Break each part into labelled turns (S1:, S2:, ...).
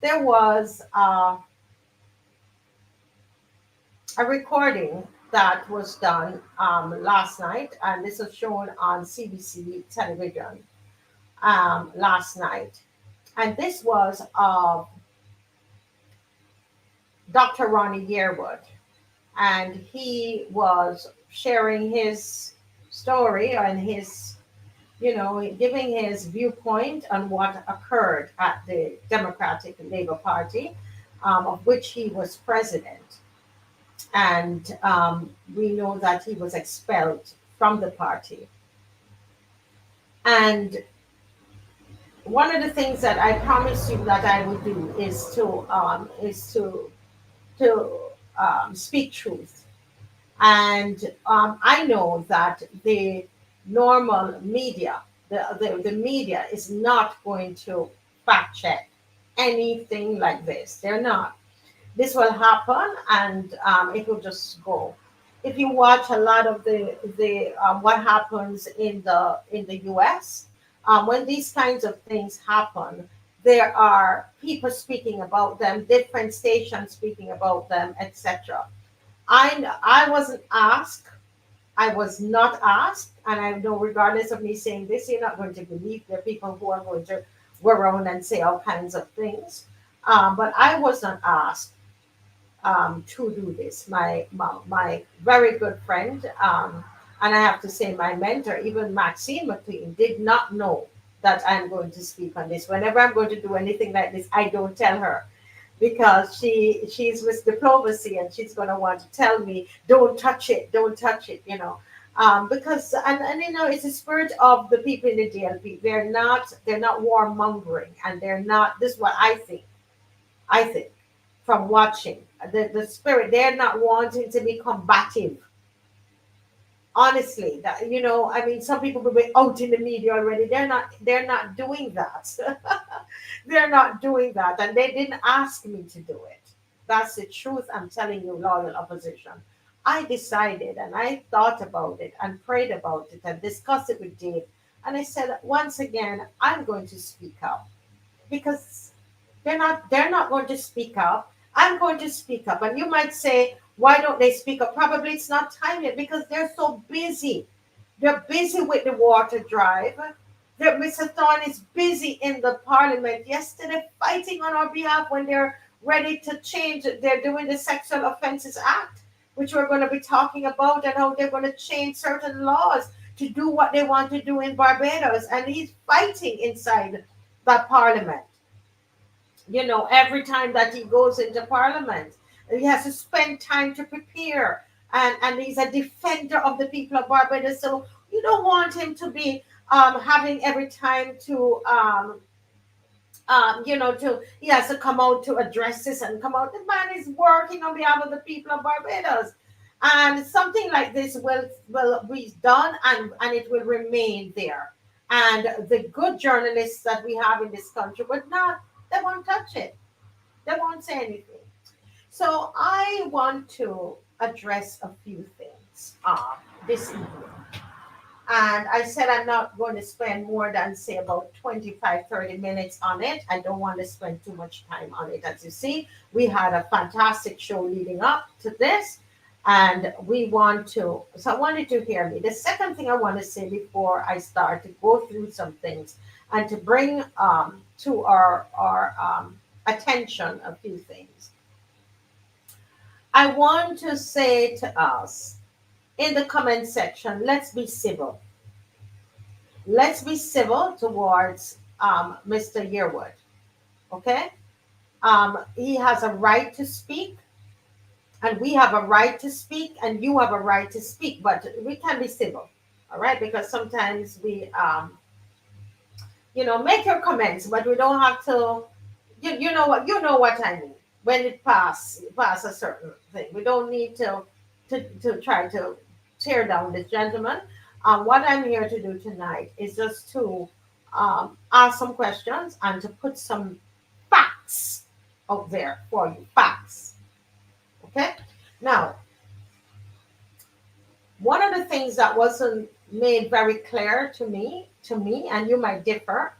S1: there was a recording that was done last night, and this was shown on CBC television last night. And this was Dr. Ronnie Yearwood, and he was sharing his story and his, giving his viewpoint on what occurred at the Democratic Labour Party, of which he was president. And we know that he was expelled from the party. And one of the things that I promised you that I would do is to speak truth. And I know that the normal media, the media is not going to fact check anything like this. They're not. This will happen, and it will just go. If you watch a lot of the what happens in the U.S. When these kinds of things happen, there are people speaking about them, different stations speaking about them, etc. I wasn't asked. I was not asked, and I know, regardless of me saying this, you're not going to believe there are people who are going to go around and say all kinds of things. But I was not asked to do this. My very good friend, and I have to say my mentor, even Maxine McLean, did not know that I'm going to speak on this. Whenever I'm going to do anything like this, I don't tell her, because she's with diplomacy, and she's going to want to tell me, don't touch it, don't touch it, because and it's the spirit of the people in the DLP. They're not warmongering, and they're not. This is what I think from watching the spirit. They're not wanting to be combative. Honestly, that I mean, some people will be out in the media already. They're not doing that. They're not doing that, and they didn't ask me to do it. That's the truth. I'm telling you, loyal opposition. I decided, and I thought about it and prayed about it and discussed it with Dave. And I said, once again, I'm going to speak up, because they're not going to speak up. I'm going to speak up. And you might say, why don't they speak up? Probably it's not time yet, because they're so busy. They're busy with the water drive. Mr. Thorne is busy in the parliament yesterday fighting on our behalf when they're ready to change. They're doing the Sexual Offences Act, which we're going to be talking about, and how they're going to change certain laws to do what they want to do in Barbados. And he's fighting inside that parliament. Every time that he goes into parliament, he has to spend time to prepare. And he's a defender of the people of Barbados. So you don't want him to be having every time to he has to come out to address this and come out. The man is working on behalf of the people of Barbados. And something like this will be done, and it will remain there. And the good journalists that we have in this country would not, they won't touch it. They won't say anything. So I want to address a few things this evening. And I said I'm not going to spend more than, say, about 25-30 minutes on it. I don't want to spend too much time on it. As you see, we had a fantastic show leading up to this. And so I wanted to hear me. The second thing I want to say before I start to go through some things and to bring to our attention a few things. I want to say to us in the comment section, let's be civil. Let's be civil towards Mr. Yearwood. Okay? He has a right to speak, and we have a right to speak, and you have a right to speak, but we can be civil. All right? Because sometimes we, make your comments, but we don't have to, you know what I mean. When it pass a certain thing, we don't need to try to tear down this gentleman. What I'm here to do tonight is just to ask some questions and to put some facts out there for you. Facts. Okay? Now, one of the things that wasn't made very clear to me, and you might differ,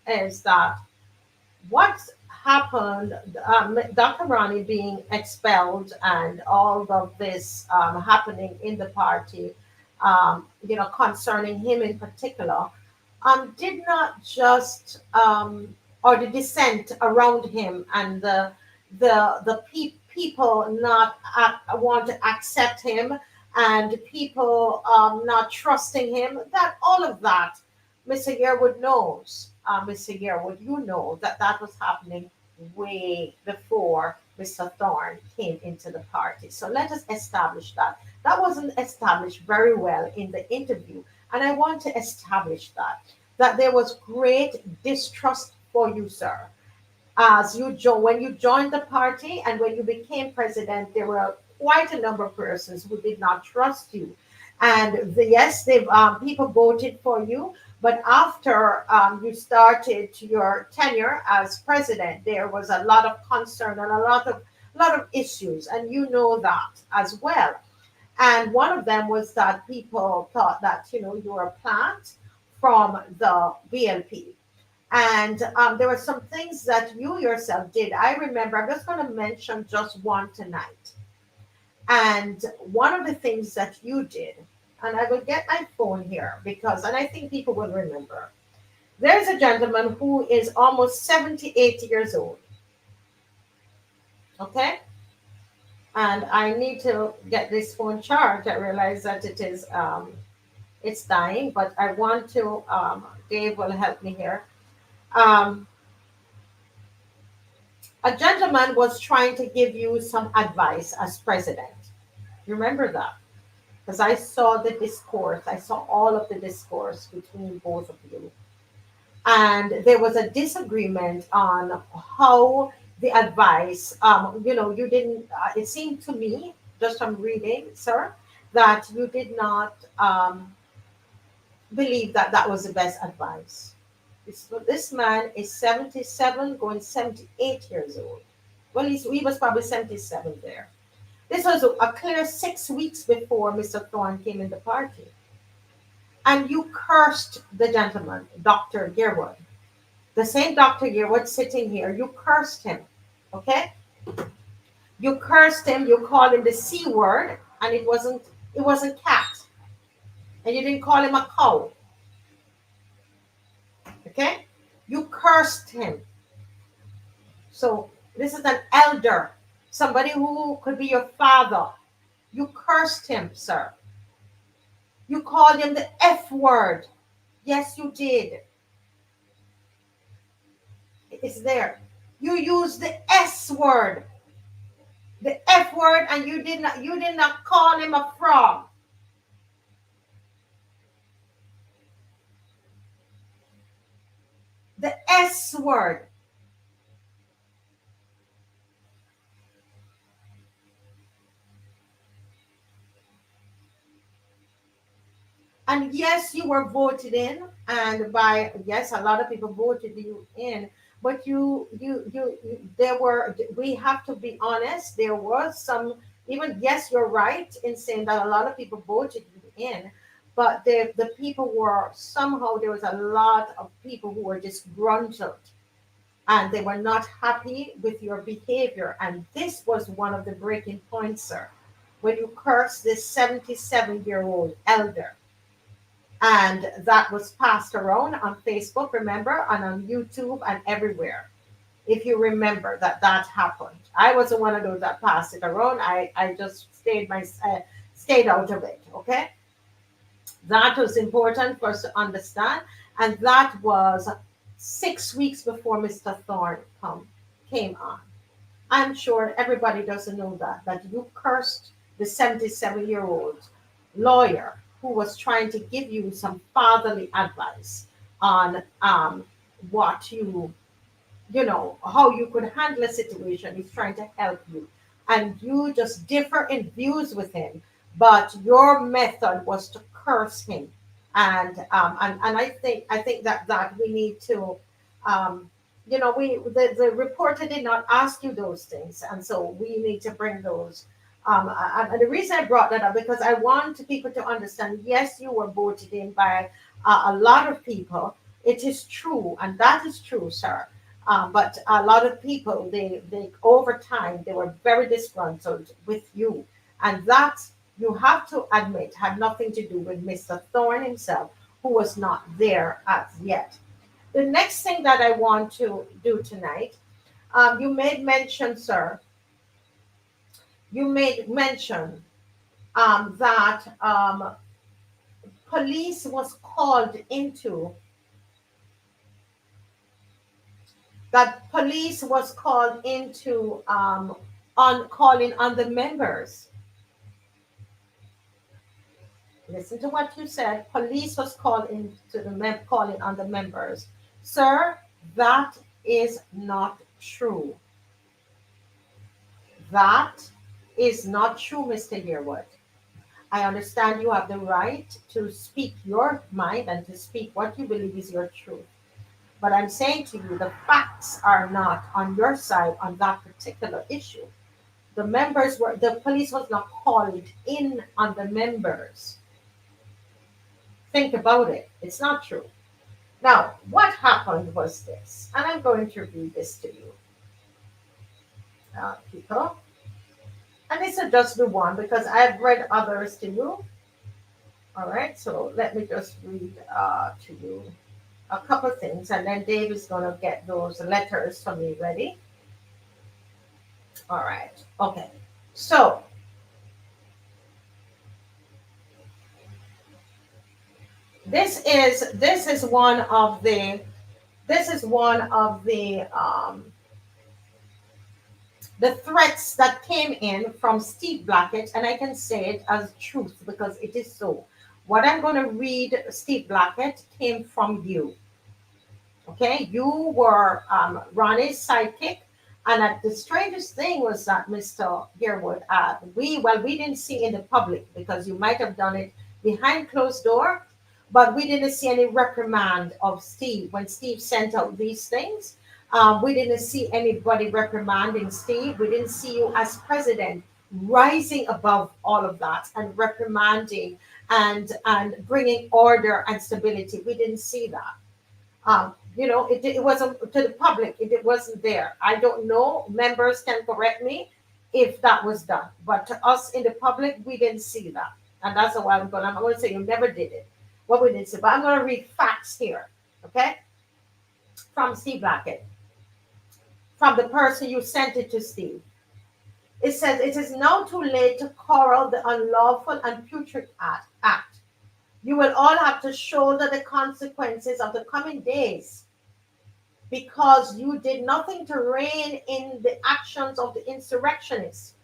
S1: is that what happened, Dr. Ronnie being expelled and all of this happening in the party, concerning him in particular, did not just or the dissent around him and the people not want to accept him and people not trusting him. That all of that, Mr. Yearwood knows. Mr. Yearwood, you know that that was happening way before Mr. Thorne came into the party. So let us establish that. That wasn't established very well in the interview, and I want to establish that there was great distrust for you, sir. As when you joined the party and when you became president, there were quite a number of persons who did not trust you. And yes, they people voted for you, but after you started your tenure as president, there was a lot of concern and a lot of issues, and you know that as well. And one of them was that people thought that you were a plant from the BLP. And there were some things that you yourself did. I remember, I'm just going to mention just one tonight. And one of the things that you did, and I will get my phone here because, and I think people will remember, there's a gentleman who is almost 78 years old. Okay? And I need to get this phone charged. I realize that it's dying, but I want to, Dave will help me here. Um, a gentleman was trying to give you some advice as president. You remember that? Because I saw the discourse, I saw all of the discourse between both of you. And there was a disagreement on how the advice, you didn't, it seemed to me, just from reading, sir, that you did not believe that that was the best advice. This man is 77, going 78 years old. Well, he was probably 77 there. This was a clear 6 weeks before Mr. Thorne came in the party. And you cursed the gentleman, Dr. Yearwood. The same Dr. Yearwood sitting here, you cursed him. Okay? You cursed him, you called him the C word, and it wasn't cat. And you didn't call him a cow. Okay? You cursed him. So this is an elder, somebody who could be your father. You cursed him, sir. You called him the F word. Yes, you did. It's there. You used the S word, the F word, and you did not call him a frog. The S word. And yes, you were voted in, and by yes, a lot of people voted you in. But there were. We have to be honest. There was some. Even yes, you're right in saying that a lot of people voted you in, but the people were somehow there was a lot of people who were disgruntled and they were not happy with your behavior. And this was one of the breaking points, sir, when you cursed this 77-year-old elder and that was passed around on Facebook, remember, and on YouTube and everywhere. If you remember that that happened, I wasn't one of those that passed it around. I just stayed out of it. Okay, that was important for us to understand, and that was 6 weeks before Mr. Thorne came on. I'm sure everybody doesn't know that you cursed the 77-year-old lawyer who was trying to give you some fatherly advice on what how you could handle a situation. He's trying to help you, and you just differ in views with him. But your method was to curse him, and I think that we need to, the reporter did not ask you those things, and so we need to bring those. And the reason I brought that up because I want people to understand. Yes, you were voted in by a lot of people. It is true, and that is true, sir. But a lot of people, they over time, they were very disgruntled with you. And that, you have to admit, had nothing to do with Mr. Thorne himself, who was not there as yet. The next thing that I want to do tonight, you made mention, sir, you made mention that police was called into, that police was called into on calling on the members. Listen to what you said. Police was called into the calling on the members. Sir, that is not true. That is not true, Mr. Yearwood. I understand you have the right to speak your mind and to speak what you believe is your truth. But I'm saying to you, the facts are not on your side on that particular issue. The police was not called in on the members. Think about it. It's not true. Now, what happened was this, and I'm going to read this to you, people. And this will just be one because I've read others to you. All right, so let me just read to you a couple things, and then Dave is going to get those letters for me ready. All right, okay. So, this is one of the this is one of the threats that came in from Steve Blackett, and I can say it as truth because it is so. What I'm going to read, Steve Blackett, came from you. Okay, you were Ronnie's sidekick, and the strangest thing was that Mr. Yearwood, we didn't see in the public because you might have done it behind closed door, but we didn't see any reprimand of Steve when Steve sent out these things. We didn't see anybody reprimanding Steve. We didn't see you as president rising above all of that and reprimanding and bringing order and stability. We didn't see that. It wasn't to the public. It wasn't there. I don't know. Members can correct me if that was done, but to us in the public, we didn't see that, and that's why I'm going to say you never did it. What we didn't see, but I'm going to read facts here, okay, from Steve Blackett, from the person you sent it to, Steve. It says it is now too late to quarrel the unlawful and putrid act. You will all have to shoulder the consequences of the coming days because you did nothing to rein in the actions of the insurrectionists,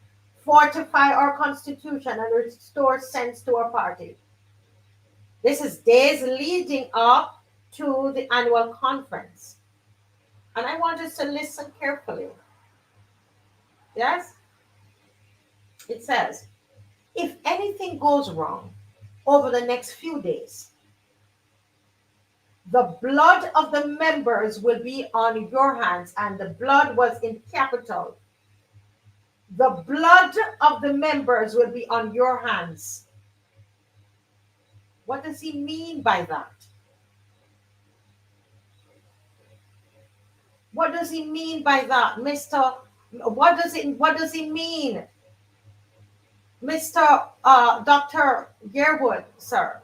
S1: fortify our constitution, and restore sense to our party. This is days leading up to the annual conference. And I want us to listen carefully. Yes? It says, if anything goes wrong over the next few days, the blood of the members will be on your hands. And the blood was in capital. The blood of the members will be on your hands. What does he mean by that? What does he mean by that, Mr.? What does he mean, Mr. Dr. Yearwood, sir?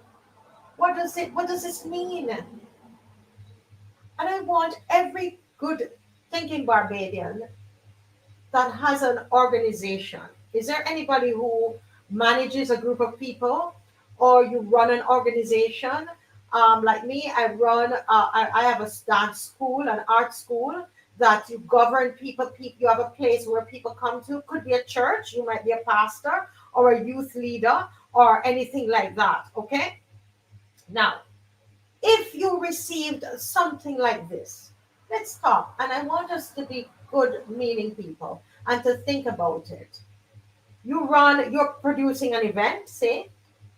S1: What does this mean? And I want every good thinking Barbadian that has an organization. Is there anybody who manages a group of people, or you run an organization? Like me, I have a dance school, an art school that you govern people. You have a place where people come to. Could be a church. You might be a pastor or a youth leader or anything like that. Okay. Now, if you received something like this, let's talk. And I want us to be good, meaning people and to think about it. You're producing an event, say,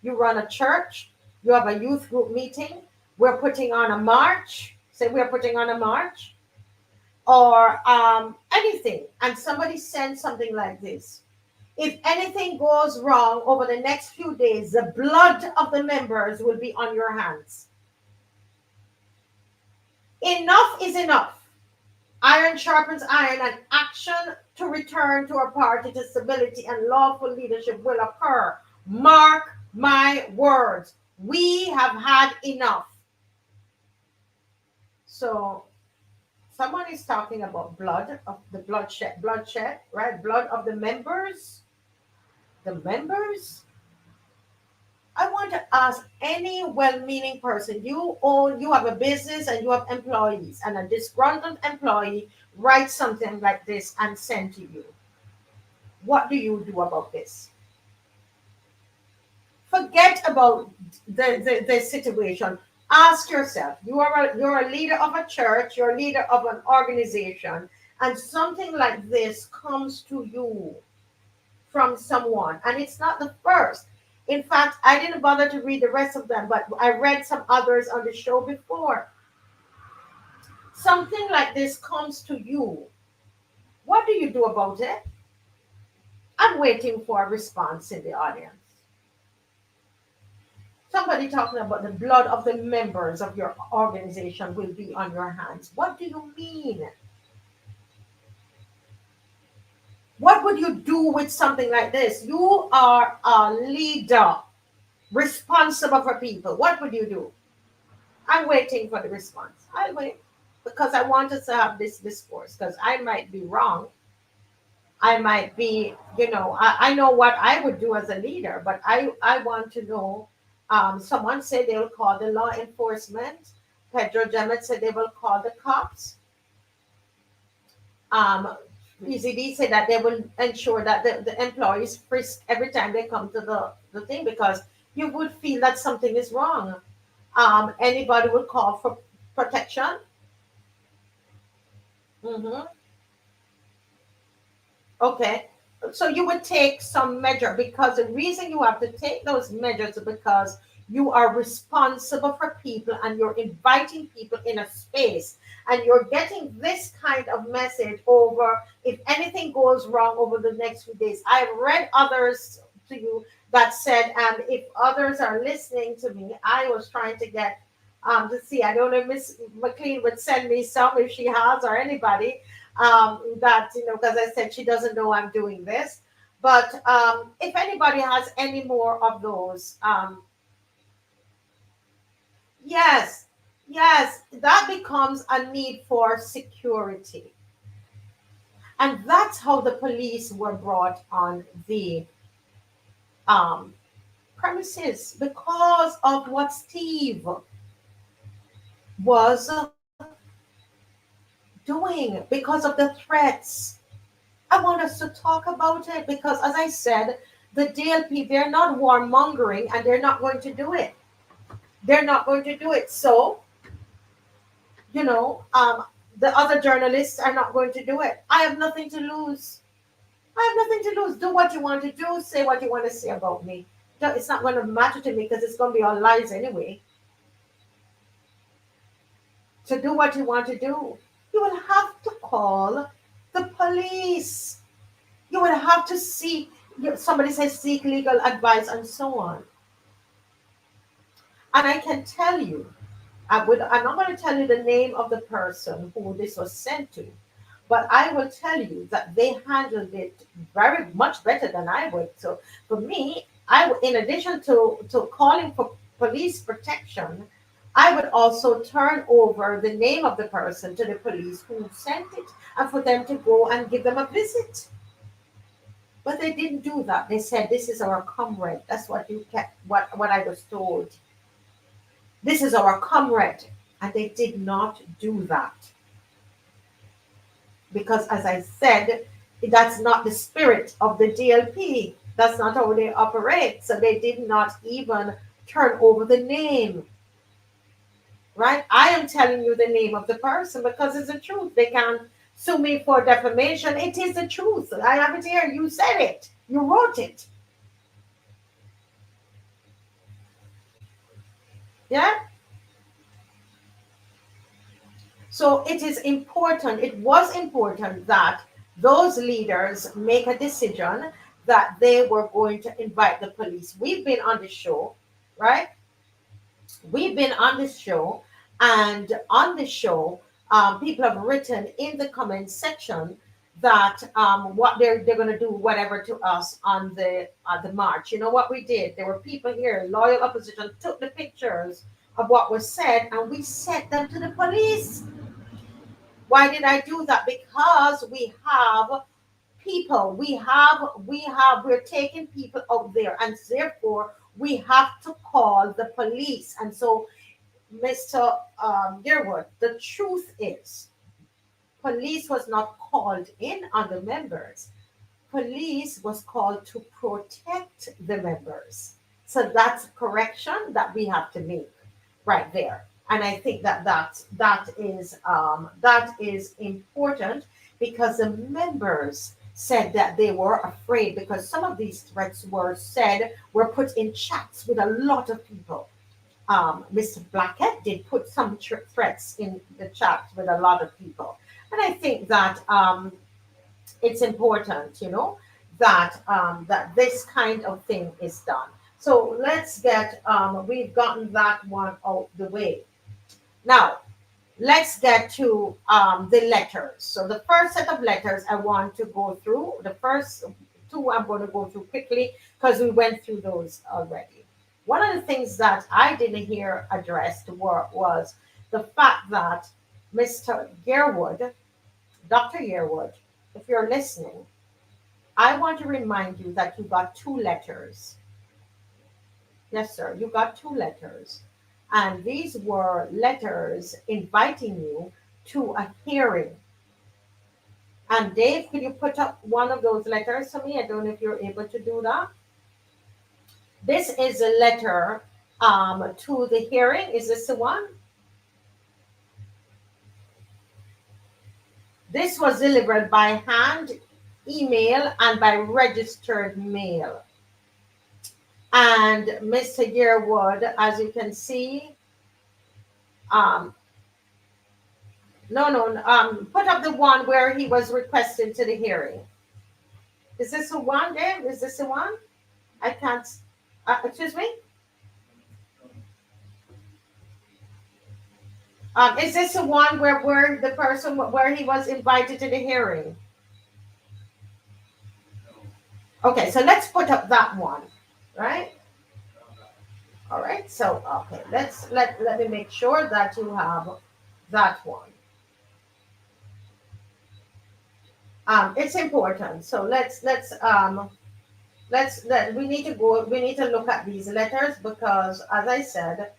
S1: you run a church, you have a youth group meeting, we're putting on a march, say we're putting on a march, or anything, and somebody sends something like this. If anything goes wrong over the next few days, the blood of the members will be on your hands. Enough is enough. Iron sharpens iron, and action to return to a party to stability and lawful leadership will occur. Mark my words. We have had enough. So someone is talking about blood of the bloodshed, right? Blood of the members. The members. I want to ask any well-meaning person. You have a business and you have employees, and a disgruntled employee writes something like this and send to you. What do you do about this? Forget about the situation. Ask yourself. You're a leader of a church. You're a leader of an organization, and something like this comes to you from someone, and it's not the first. In fact, I didn't bother to read the rest of them, but I read some others on the show before. Something like this comes to you. What do you do about it? I'm waiting for a response in the audience. Somebody talking about the blood of the members of your organization will be on your hands. What do you mean? What would you do with something like this? You are a leader responsible for people. What would you do? I'm waiting for the response. I'll wait because I want us to have this discourse because I might be wrong. I might be, I know what I would do as a leader, but I want to know. Someone said they will call the law enforcement. Pedro Jemet said they will call the cops. Um, EZD said that they will ensure that the employees frisk every time they come to the thing because you would feel that something is wrong. Anybody would call for protection. Hmm. Okay. So you would take some measure because the reason you have to take those measures is because you are responsible for people and you're inviting people in a space and you're getting this kind of message over if anything goes wrong over the next few days. I've read others to you that said, and if others are listening to me, I was trying to get to see. I don't know if Miss McLean would send me some if she has or anybody that because I said she doesn't know I'm doing this. But if anybody has any more of those, yes, yes, that becomes a need for security, and that's how the police were brought on the um, premises because of what Steve was doing because of the threats. I want us to talk about it because, as I said, the DLP, they're not warmongering and they're not going to do it. They're not going to do it. So, you know, um, the other journalists are not going to do it. I have nothing to lose. I have nothing to lose. Do what you want to do. Say what you want to say about me. It's not going to matter to me because it's going to be all lies anyway. To do what you want to do, you will have to call the police. You would have to seek, somebody says seek legal advice and so on. And I can tell you, I'm not going to tell you the name of the person who this was sent to, but I will tell you that they handled it very much better than I would. So for me, in addition to calling for police protection, I would also turn over the name of the person to the police who sent it and for them to go and give them a visit. But they didn't do that. They said, "This is our comrade." That's what you kept. What I was told. This is our comrade, and they did not do that because, as I said, that's not the spirit of the DLP. That's not how they operate. So they did not even turn over the name. Right? I am telling you the name of the person because it's the truth. They can't sue me for defamation. It is the truth. I have it here. You said it. You wrote it. Yeah. So it is important. It was important that those leaders make a decision that they were going to invite the police. We've been on the show, right? We've been on this show, and on the show, people have written in the comment section that what they're going to do whatever to us on the march. You know what we did? There were people here, loyal opposition, took the pictures of what was said and we sent them to the police. Why did I do that? Because we have people, we're taking people out there, and therefore we have to call the police. And so, Mr. Yearwood, the truth is, police was not called in on the members. Police was called to protect the members. So that's a correction that we have to make right there. And I think that is important, because the members said that they were afraid, because some of these threats were put in chats with a lot of people. Mr. Blackett did put some threats in the chat with a lot of people. And I think that it's important, that this kind of thing is done. So we've gotten that one out the way. Now, let's get to the letters. So the first set of letters I want to go through, the first two I'm going to go through quickly because we went through those already. One of the things that I didn't hear addressed was the fact that Mr. Yearwood, Dr. Yearwood, if you're listening, I want to remind you that you got two letters. Yes, sir, you got two letters. And these were letters inviting you to a hearing. And Dave, could you put up one of those letters for me? I don't know if you're able to do that. This is a letter to the hearing. Is this the one? This was delivered by hand, email, and by registered mail. And Mr. Yearwood, as you can see, put up the one where he was requested to the hearing. Is this the one, Dave? Is this the one? I can't, excuse me? Is this the one where the person, where he was invited to the hearing? Okay, so let's put up that one, right? All right, so, okay, let me make sure that you have that one. It's important. So we need to look at these letters, because as I said,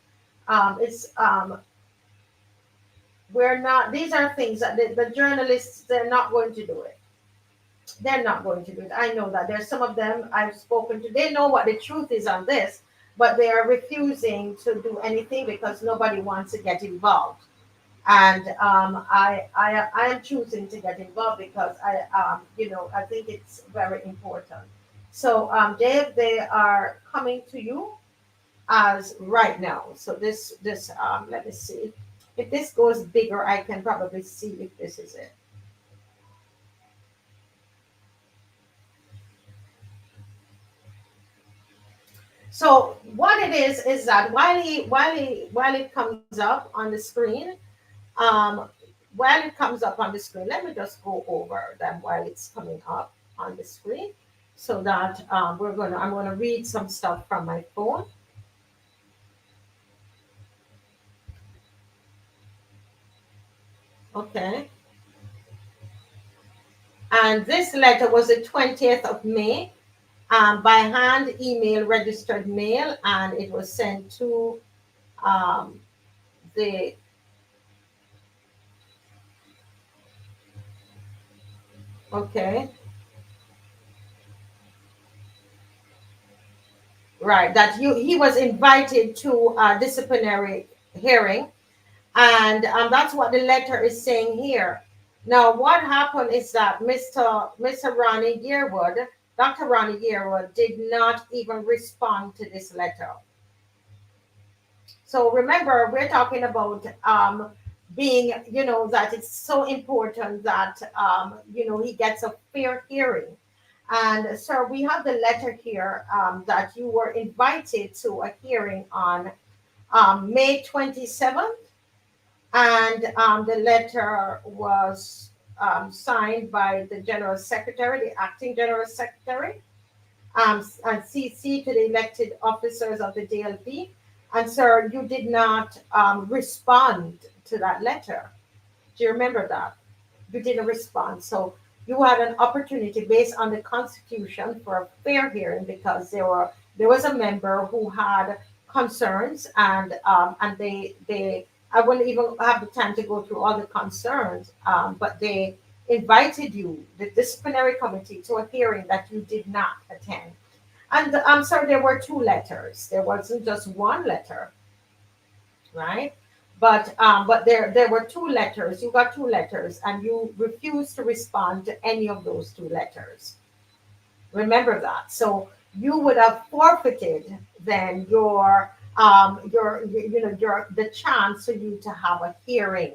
S1: these are things that the journalists, they're not going to do it. They're not going to do it. I know that there's some of them I've spoken to, they know what the truth is on this, but they are refusing to do anything because nobody wants to get involved. And I am choosing to get involved because I think it's very important. So Dave, they are coming to you as right now. So this let me see. If this goes bigger, I can probably see if this is it. So what it is that while it comes up on the screen, let me just go over them while it's coming up on the screen, so that I'm gonna read some stuff from my phone. Okay. And this letter was the 20th of May, by hand, email, registered mail, and it was sent to the okay, right, that he was invited to a disciplinary hearing, and that's what the letter is saying here. Now, what happened is that Mr. Ronnie Yearwood, Dr. Ronnie Yearwood, did not even respond to this letter. So remember, we're talking about being, that it's so important that, he gets a fair hearing. And sir, we have the letter here that you were invited to a hearing on May 27th. And the letter was signed by the general secretary, the acting general secretary, and CC to the elected officers of the DLP. And sir, you did not respond to that letter. Do you remember that? You didn't respond. So you had an opportunity based on the Constitution for a fair hearing because there was a member who had concerns and they I wouldn't even have the time to go through all the concerns, but they invited you, the disciplinary committee, to a hearing that you did not attend. And I'm sorry, there were two letters. There wasn't just one letter, right? But there were two letters. You got two letters, and you refused to respond to any of those two letters. Remember that. So you would have forfeited then your the chance for you to have a hearing.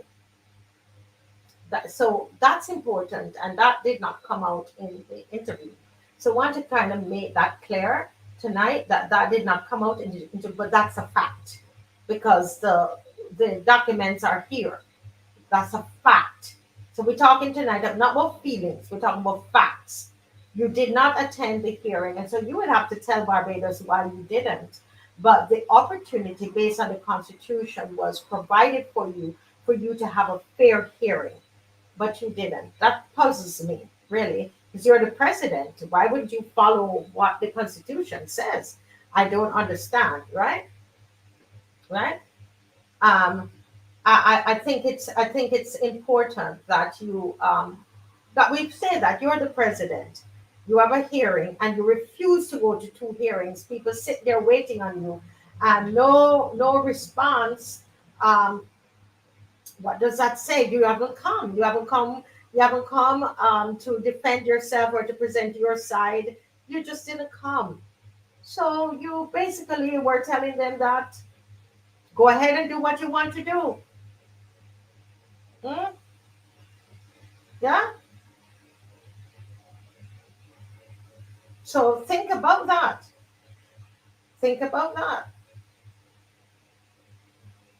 S1: So that's important, and that did not come out in the interview. So I want to kind of make that clear tonight that that did not come out in the interview, but that's a fact because the documents are here. That's a fact. So we're talking tonight not about feelings, we're talking about facts. You did not attend the hearing, and so you would have to tell Barbados why you didn't. But the opportunity based on the Constitution was provided for you to have a fair hearing, but you didn't. That puzzles me, really, because you're the president. Why would you follow what the Constitution says? I don't understand, right? Right? Um, I think it's important that you that we say that you're the president. You have a hearing and you refuse to go to two hearings. People sit there waiting on you, and no response. Um, what does that say? You haven't come. You haven't come. You haven't come to defend yourself or to present your side. You just didn't come. So you basically were telling them that go ahead and do what you want to do. Hmm? Yeah. So think about that. Think about that.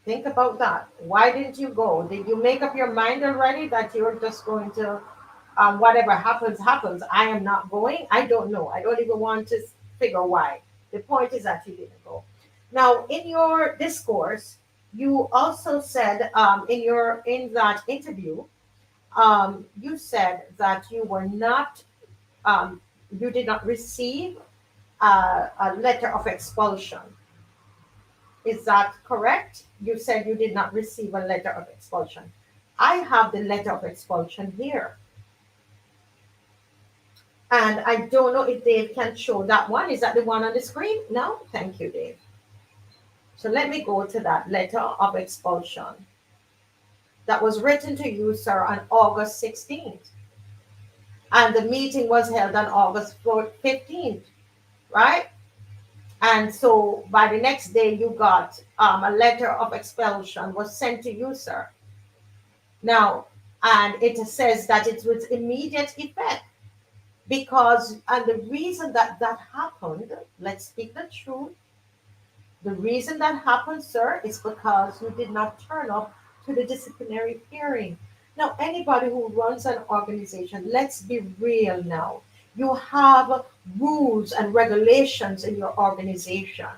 S1: Think about that. Why didn't you go? Did you make up your mind already that you're just going to, whatever happens, happens? I am not going. I don't know. I don't even want to figure why. The point is that you didn't go. Now, in your discourse, you also said in that interview, you said that um, you did not receive a letter of expulsion. Is that correct? You said you did not receive a letter of expulsion. I have the letter of expulsion here. And I don't know if Dave can show that one. Is that the one on the screen? No? Thank you, Dave. So let me go to that letter of expulsion that was written to you, sir, on August 16th. And the meeting was held on August 15th, right? And so by the next day, you got a letter of expulsion was sent to you, sir. Now, and it says that it was immediate effect because, and the reason that that happened, let's speak the truth. The reason that happened, sir, is because you did not turn up to the disciplinary hearing. Now, anybody who runs an organization, let's be real now. You have rules and regulations in your organization.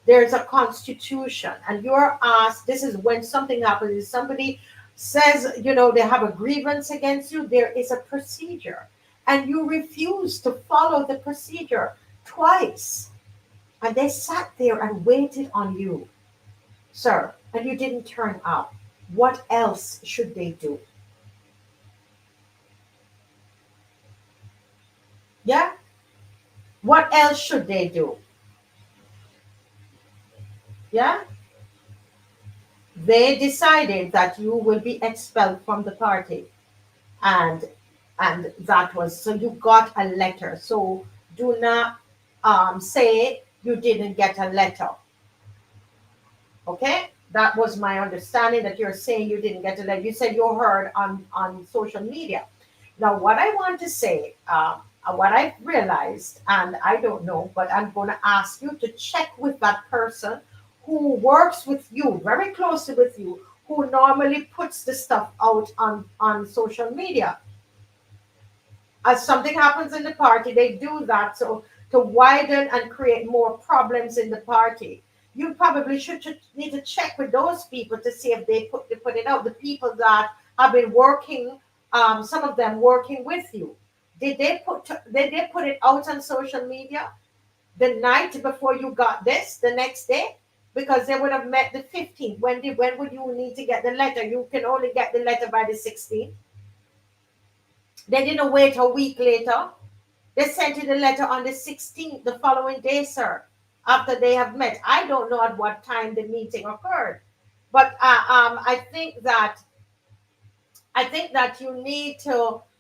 S1: There's a constitution, and you're asked this is when something happens. If somebody says, they have a grievance against you, there is a procedure, and you refuse to follow the procedure twice. And they sat there and waited on you, sir, and you didn't turn up. What else should they do? Yeah? What else should they do? Yeah? They decided that you will be expelled from the party. And that was so you got a letter. So do not say you didn't get a letter. Okay, that was my understanding that you're saying you didn't get a letter. You said you heard on social media. Now, what I want to say, what I realized, and I don't know, but I'm going to ask you to check with that person who works with you very closely with you, who normally puts the stuff out on social media. As something happens in the party, they do that so to widen and create more problems in the party. You probably should need to check with those people to see if they put it out. The people that have been working, some of them working with you, did they put it out on social media the night before you got this, the next day? Because they would have met the 15th. When would you need to get the letter? You can only get the letter by the 16th. They didn't wait a week later. They sent you the letter on the 16th, the following day, sir, after they have met. I don't know at what time the meeting occurred, but I think that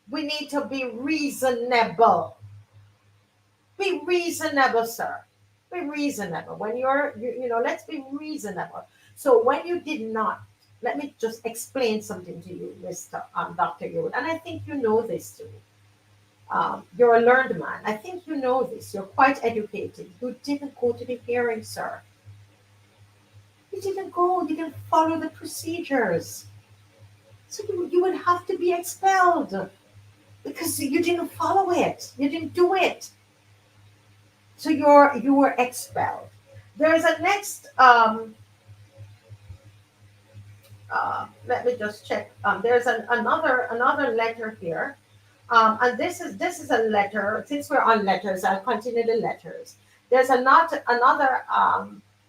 S1: we need to be reasonable. Be reasonable, sir. Be reasonable. When let's be reasonable. So when you did not, let me just explain something to you, Mr. Dr. Yearwood, and I think you know this too. You're a learned man. I think you know this. You're quite educated. You didn't go to the hearing, sir. You didn't go. You didn't follow the procedures. So you would have to be expelled because you didn't follow it. You didn't do it. So you were expelled. There's a next. Let me just check. There's another letter here. And this is a letter. Since we're on letters, I'll continue the letters. There's another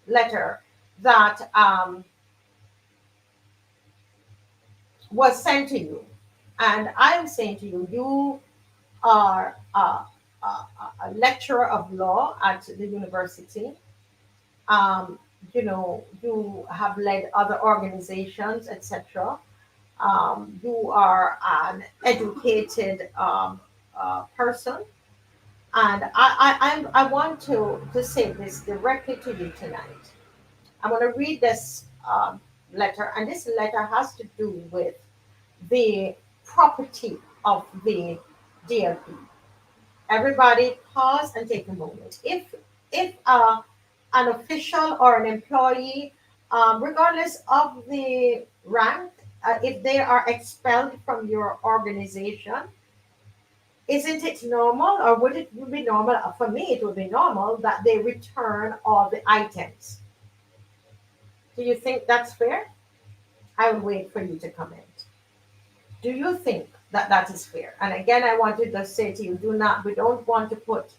S1: letter that was sent to you, and I'm saying to you, you are a lecturer of law at the university. Um, you have led other organizations, etc. You are an educated person, and I want to say this directly to you tonight. I'm going to read this letter, and this letter has to do with the property of the DLP. Everybody, pause and take a moment. If an official or an employee, regardless of the rank, if they are expelled from your organization, isn't it normal, or would it be normal? For me, it would be normal that they return all the items. Do you think that's fair? I will wait for you to comment. Do you think that that is fair? And again, I wanted to say to you, we don't want to put,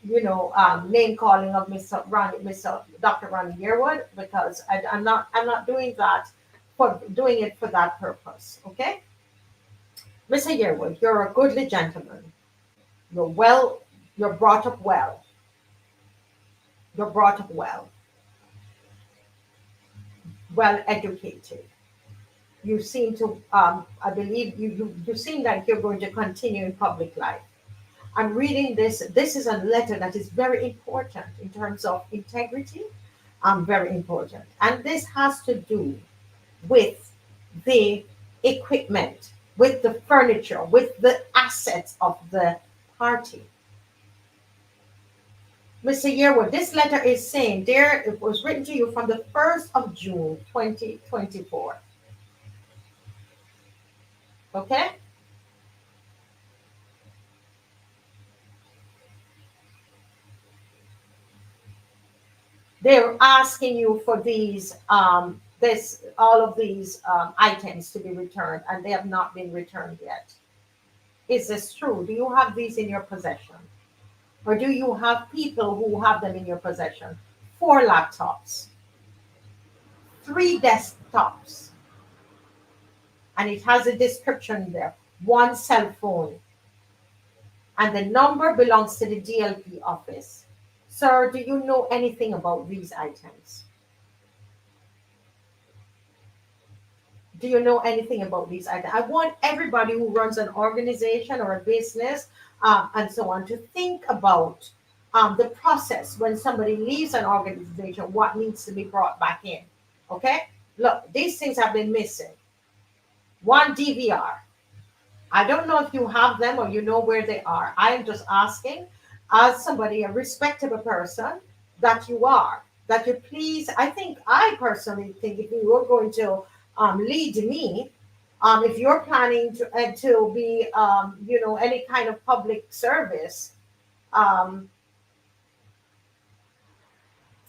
S1: name calling of Mr. Dr. Ronnie Yearwood, because I'm not doing that for doing it for that purpose. Okay, Mr. Yearwood, you're a goodly gentleman. You're well. You're brought up well. You're brought up well. Well educated. You seem to, I believe you seem like you're going to continue in public life. I'm reading this. This is a letter that is very important in terms of integrity. Very important. And this has to do with the equipment, with the furniture, with the assets of the party. Mr. Yearwood, this letter is saying, dear, it was written to you from the 1st of June, 2024. Okay? They're asking you for all of these items to be returned, and they have not been returned yet. Is this true? Do you have these in your possession? Or do you have people who have them in your possession? 4 laptops, 3 desktops, and it has a description there. 1 cell phone, and the number belongs to the DLP office. Sir, do you know anything about these items? Do you know anything about these items? I want everybody who runs an organization or a business and so on to think about the process when somebody leaves an organization, what needs to be brought back in. Okay? Look, these things have been missing. 1 DVR. I don't know if you have them or you know where they are. I am just asking, as somebody, a respectable person that you are, that you please, I personally think if you were going to lead me. If you're planning to be, any kind of public service, um,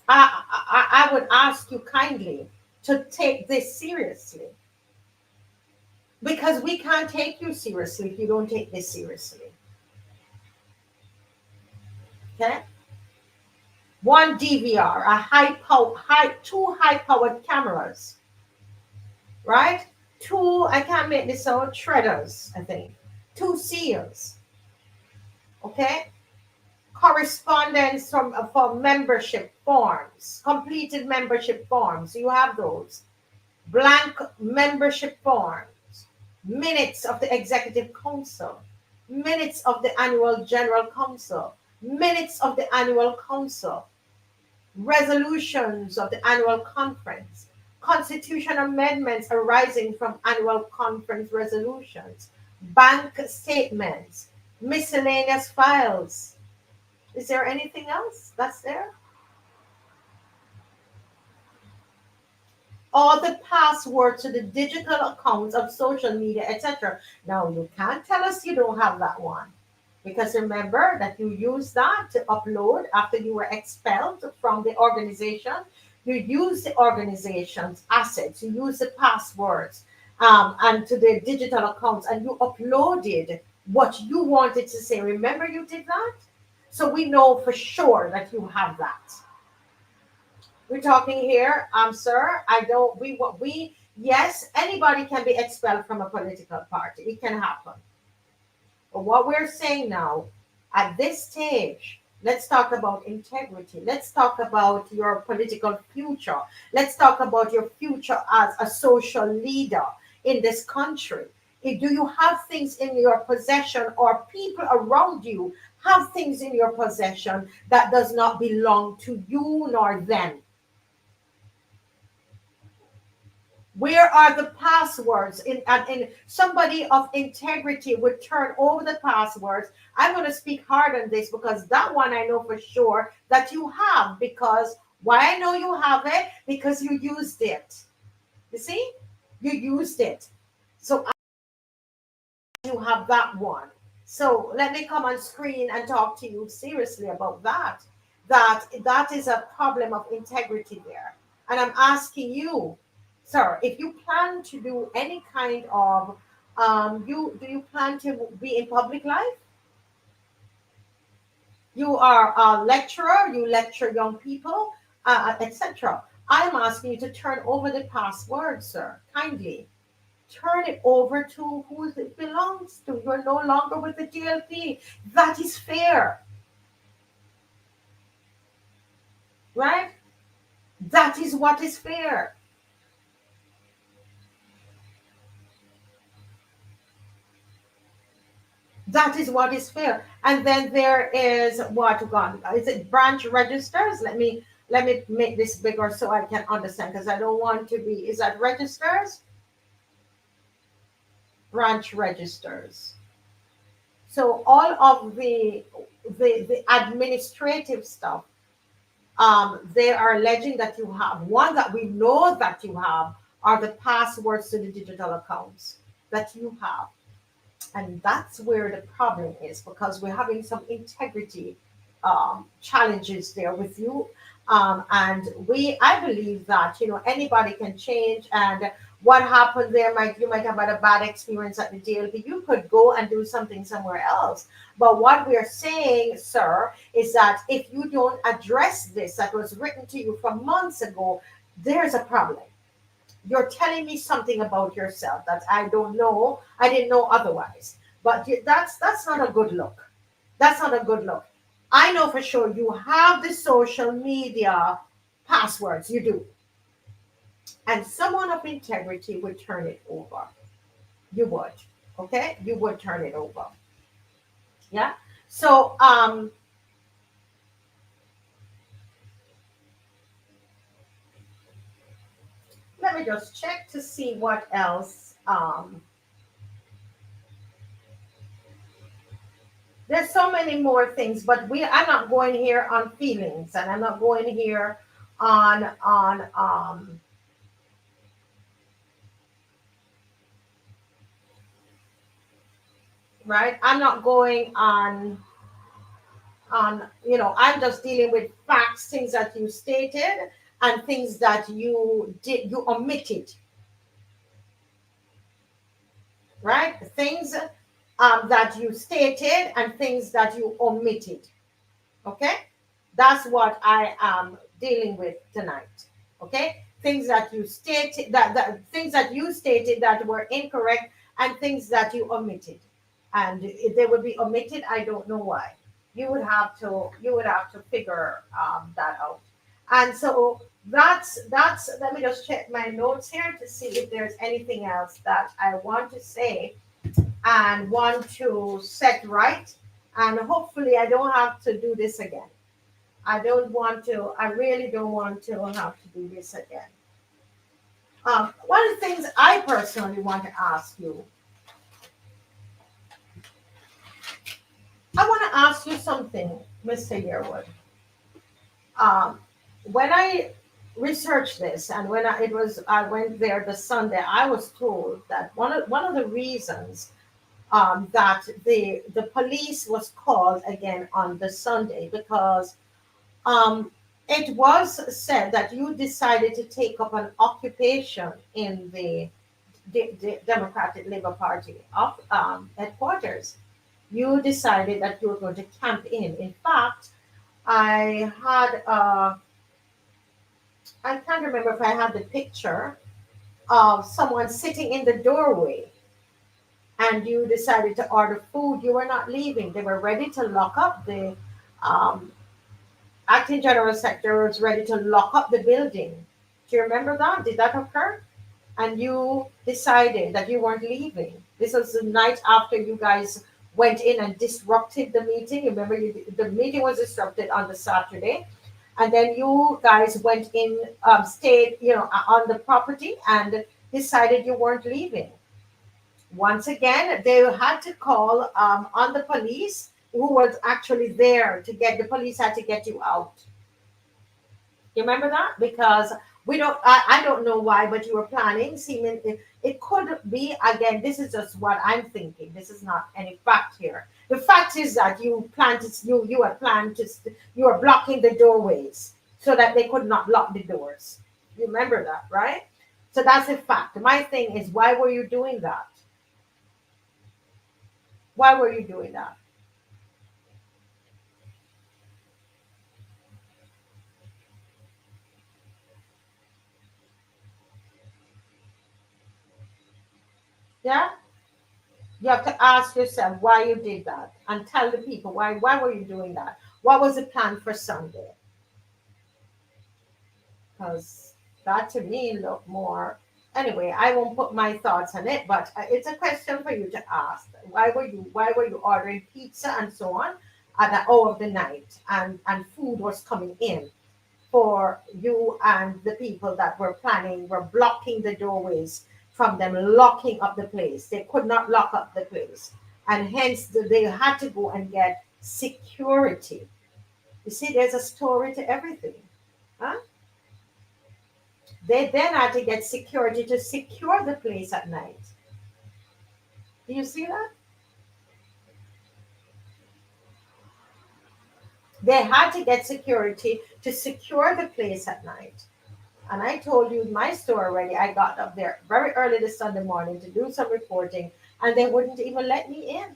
S1: I would ask you kindly to take this seriously, because we can't take you seriously if you don't take this seriously. Okay? One DVR, a two high powered cameras, right? Two, I can't make this out, shredders, I think. Two seals, okay? Correspondence for membership forms, completed membership forms. You have those. Blank membership forms, minutes of the executive council, minutes of the annual general council, minutes of the annual council, resolutions of the annual conference, constitution amendments arising from annual conference resolutions, bank statements, miscellaneous files. Is there anything else that's there? All the passwords to the digital accounts of social media, etc. Now, you can't tell us you don't have that one. Because remember that you used that to upload after you were expelled from the organization. You use the organization's assets, you use the passwords, and to the digital accounts, and you uploaded what you wanted to say. Remember, you did that? So we know for sure that you have that. We're talking here, sir. I don't. Yes, anybody can be expelled from a political party. It can happen. But what we're saying now, at this stage, let's talk about integrity. Let's talk about your political future. Let's talk about your future as a social leader in this country. Do you have things in your possession, or people around you have things in your possession that does not belong to you nor them? Where are the passwords? In somebody of integrity would turn over the passwords. I'm going to speak hard on this because that one I know for sure that you have. Because why I know you have it? Because you used it. You see, you used it. So you have that one. So let me come on screen and talk to you seriously about that. That is a problem of integrity there. And I'm asking you, sir, if you plan to do any kind of you plan to be in public life? You are a lecturer, you lecture young people, etc. I'm asking you to turn over the password, sir, kindly. Turn it over to who it belongs to. You're no longer with the GLP. That is fair, right? That is what is fair. That is what is fair. And then there is what God is it branch registers? Let me make this bigger so I can understand, because I don't want to be, is that registers? Branch registers. So all of the administrative stuff, they are alleging that you have. One that we know that you have are the passwords to the digital accounts that you have. And that's where the problem is, because we're having some integrity challenges there with you. And I believe that, anybody can change. And what happened there, you might have had a bad experience at the DLP. You could go and do something somewhere else. But what we're saying, sir, is that if you don't address this that was written to you from months ago, there's a problem. You're telling me something about yourself that I don't know. I didn't know otherwise. But that's not a good look. That's not a good look. I know for sure you have the social media passwords. You do. And someone of integrity would turn it over. You would. Okay? You would turn it over. Yeah. So let me just check to see what else. There's so many more things, but I'm not going here on feelings, and I'm not going here on right? I'm not going I'm just dealing with facts, things that you stated and things that you omitted, right? Things that you stated and things that you omitted. Okay, that's what I am dealing with tonight. Okay, things that you stated that things that you stated that were incorrect and things that you omitted, and if they would be omitted, I don't know why. You would have to figure that out. And so that's let me just check my notes here to see if there's anything else that I want to say and want to set right. And hopefully, I don't have to do this again. I really don't want to have to do this again. One of the things I personally want to ask you, I want to ask you something, Mr. Yearwood. Um, when I researched this and I went there the Sunday, I was told that one of the reasons that the police was called again on the Sunday because um, it was said that you decided to take up an occupation in the Democratic Labour Party of headquarters. You decided that you were going to camp in. In fact, I had I can't remember if I had the picture of someone sitting in the doorway and you decided to order food. You were not leaving. They were ready to lock up the um, acting general secretary was ready to lock up the building. Do you remember that? Did that occur? And you decided that you weren't leaving. This was the night after you guys went in and disrupted the meeting. Remember, the meeting was disrupted on the Saturday, and then you guys went in, stayed, on the property, and decided you weren't leaving. Once again, they had to call on the police, who was actually there to get the police had to get you out. You remember that? Because I don't know why, but you were planning. Seeming it could be, again, this is just what I'm thinking. This is not any fact here. The fact is that you were blocking the doorways so that they could not lock the doors. You remember that, right? So that's a fact. My thing is, why were you doing that? Why were you doing that? Yeah? You have to ask yourself why you did that and tell the people why were you doing that? What was the plan for Sunday? Because that to me looked more, anyway, I won't put my thoughts on it, but it's a question for you to ask. Why were you ordering pizza and so on at the hour of the night, and food was coming in for you, and the people that were planning were blocking the doorways from them locking up the place. They could not lock up the place, and hence they had to go and get security. You see, there's a story to everything. Huh? They then had to get security to secure the place at night. Do you see that? They had to get security to secure the place at night. And I told you my story already. I got up there very early this Sunday morning to do some reporting, and they wouldn't even let me in.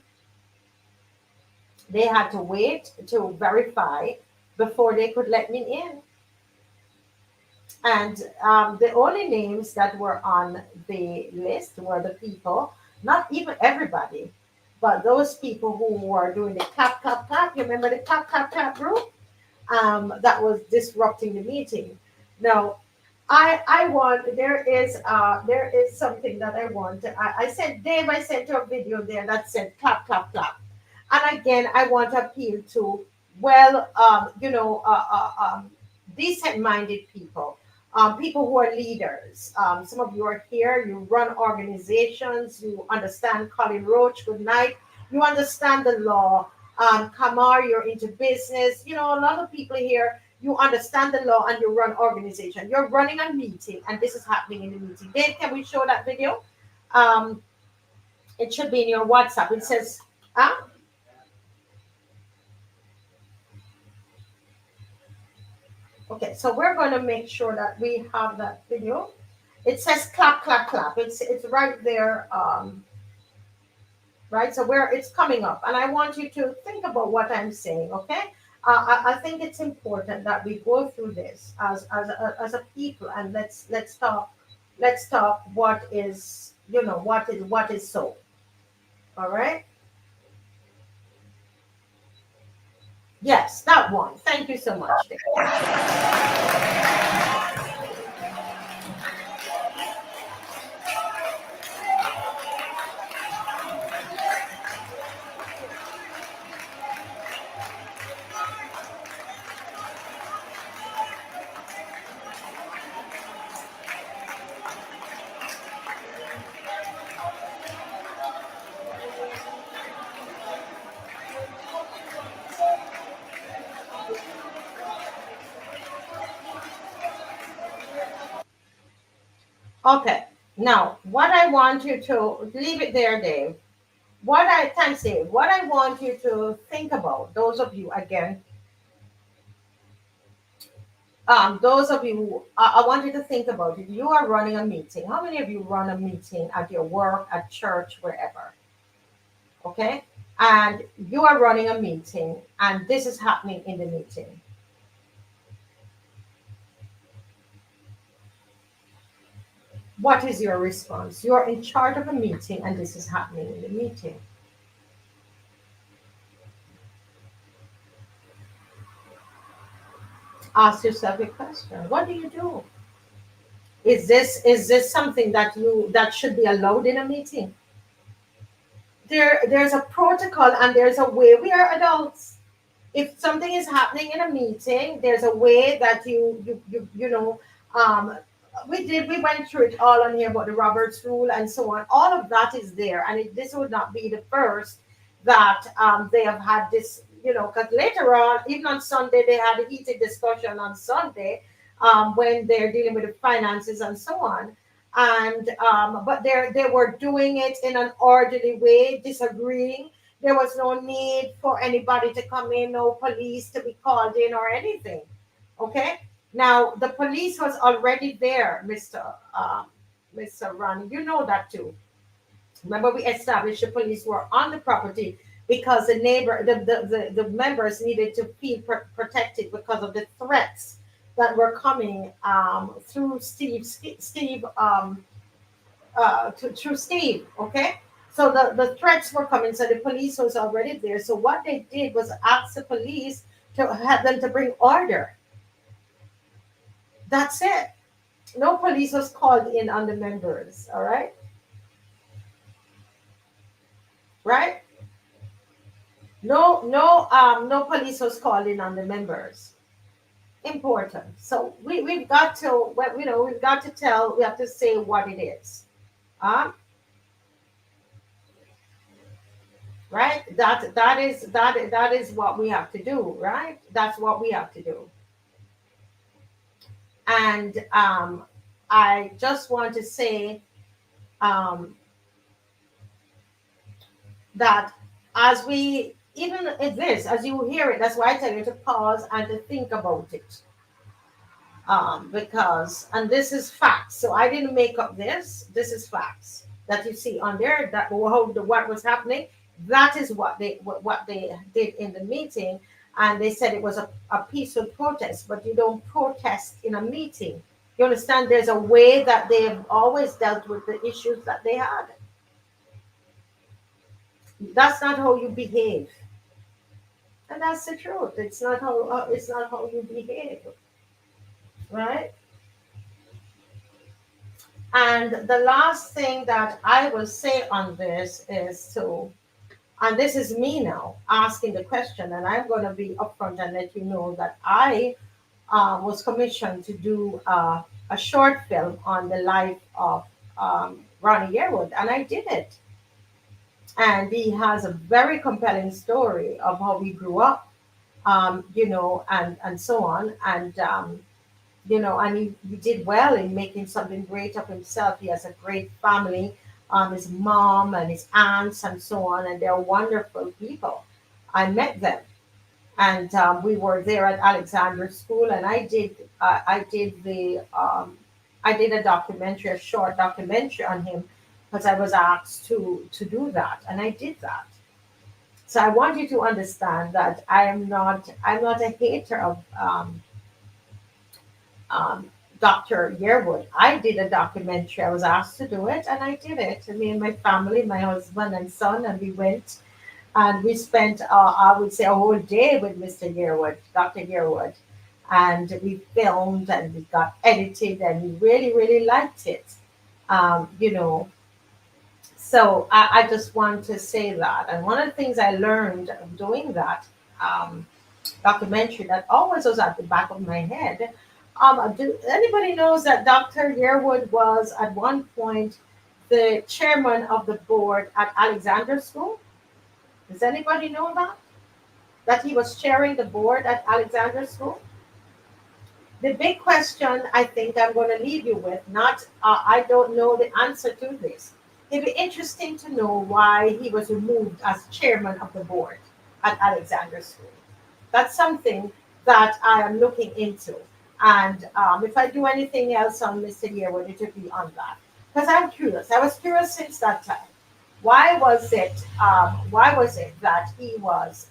S1: They had to wait to verify before they could let me in. And the only names that were on the list were the people, not even everybody, but those people who were doing the clap, clap, clap. You remember the clap, clap, clap group? That was disrupting the meeting. Now, I want there is something that I want. I sent Dave. I sent her a video there that said clap, clap, clap. And again, I want to appeal to, well, decent-minded people, people who are leaders. Some of you are here. You run organizations. You understand Colin Roach. Good night. You understand the law. Kamar, you're into business. A lot of people here. You understand the law and you run organization. You're running a meeting, and this is happening in the meeting. Dave, can we show that video? It should be in your WhatsApp. It says Ah, okay, so we're going to make sure that we have that video. It says clap, clap, clap. It's right there, right? So where it's coming up, and I want you to think about what I'm saying. Okay, I think it's important that we go through this as a people, and let's talk what is what is so. All right. Yes, that one. Thank you so much. Dave. Okay. Now, what I want you to leave it there, Dave. Thanks, Dave. What I want you to think about, those of you again, those of you, I want you to think about it. You are running a meeting. How many of you run a meeting at your work, at church, wherever? Okay, and you are running a meeting, and this is happening in the meeting. What is your response? You're in charge of a meeting, and this is happening in the meeting. Ask yourself a question. What do you do? Is this something that should be allowed in a meeting? There's a protocol and there's a way. We are adults. If something is happening in a meeting, there's a way that um we went through it all on here about the Roberts rule and so on. All of that is there, and this would not be the first that they have had this, because later on, even on Sunday, they had a heated discussion on Sunday, when they're dealing with the finances and so on. And but they were doing it in an orderly way, disagreeing. There was no need for anybody to come in, no police to be called in or anything. Okay. Now the police was already there, Mr. Ronnie. You know that too. Remember, we established the police were on the property because the members needed to feel protected because of the threats that were coming through Steve through Steve. Okay, so the threats were coming, so the police was already there. So what they did was ask the police to have them to bring order. That's it. No police was called in on the members. All right, right. No police was called in on the members. Important. So we've got to, well, we've got to tell, we have to say what it is. Um, right? That is what we have to do, right? That's what we have to do. And I just want to say um, that as we even in this, as you hear it, that's why I tell you to pause and to think about it. Because and this is facts. So I didn't make up this. This is facts that you see on there. That what was happening. That is what they did in the meeting, and they said it was a peaceful protest. But you don't protest in a meeting. You understand? There's a way that they've always dealt with the issues that they had. That's not how you behave, and that's the truth. It's not how you behave, right? And the last thing that I will say on this is to, and this is me now asking the question, and I'm going to be upfront and let you know that I was commissioned to do a short film on the life of Ronnie Yearwood, and I did it. And he has a very compelling story of how he grew up, and so on. And and he did well in making something great of himself. He has a great family. his mom and his aunts and so on, and they're wonderful people. I met them, and we were there at Alexander School, and I did a documentary, a short documentary on him, because I was asked to do that, and I did that. So I want you to understand that I'm not a hater of um, Dr. Yearwood. I did a documentary. I was asked to do it, and I did it. Me and my family, my husband and son, and we went and we spent, I would say, a whole day with Mr. Yearwood, Dr. Yearwood, and we filmed and we got edited, and we really, really liked it. You know, so I just want to say that. And one of the things I learned of doing that um, documentary that always was at the back of my head. Do anybody knows that Dr. Yearwood was at one point the chairman of the board at Alexander School? Does anybody know that? That he was chairing the board at Alexander School? The big question I think I'm going to leave you with, not, I don't know the answer to this. It'd be interesting to know why he was removed as chairman of the board at Alexander School. That's something that I am looking into. And if I do anything else on Mr. Yearwood, it will be on that. Because I'm curious. I was curious since that time. Why was it that he was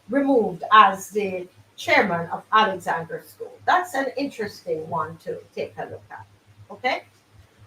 S1: removed as the chairman of Alexander School? That's an interesting one to take a look at. Okay?